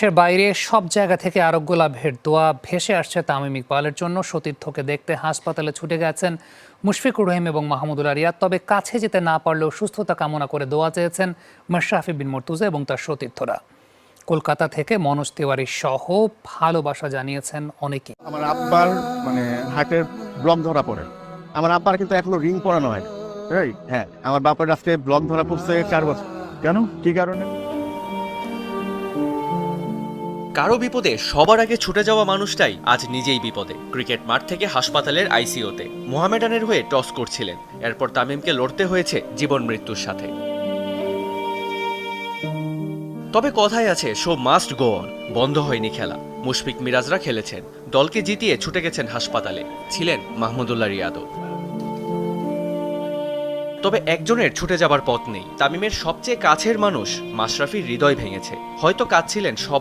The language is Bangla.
দেশের বাইরে সব জায়গা থেকে আরোগ্য লাভের দোয়া ভেসে আসছে তামিম ইকবালের জন্য। সতীর্থকে দেখতে হাসপাতালে ছুটে গেছেন মুশফিকুর রহিম এবং মাহমুদুল্লাহ রিয়াদ। তবে কাছে যেতে না পারলেও সুস্থতা কামনা করে দোয়া চেয়েছেন মাশরাফি বিন মুর্তজা এবং তার সতীর্থরা। কলকাতা থেকে মনোজ তিওয়ারি সহ ভালোবাসা জানিয়েছেন অনেকেই। আমার আব্বার হার্টের ব্লক ধরা পড়ে। আমার আব্বার কিন্তু এখনো রিং পরানো হয়। হ্যাঁ, আমার বাবার আজকে ব্লক ধরা পড়ছে 4 বছর। কেন, কি কারণে? কারো বিপদে সবার আগে ছুটে যাওয়া মানুষটাই আজ নিজেই বিপদে। ক্রিকেট মাঠ থেকে হাসপাতালের আইসিইউতে মোহামেডানের হয়ে টস করছিলেন, এরপর তামিমকে লড়তে হয়েছে জীবন মৃত্যুর সাথে। তবে কথায় আছে শো মাস্ট গো অন, বন্ধ হয়নি খেলা। মুশফিক মিরাজরা খেলেছেন, দলকে জিতিয়ে ছুটে গেছেন হাসপাতালে, ছিলেন মাহমুদুল্লাহ রিয়াদও। তবে একজনের ছুটে যাবার পথ নেই। তামিমের সবচেয়ে কাছের মানুষ মাশরাফির হৃদয় ভেঙেছে। হয়তো কাঁদছিলেন সবাই।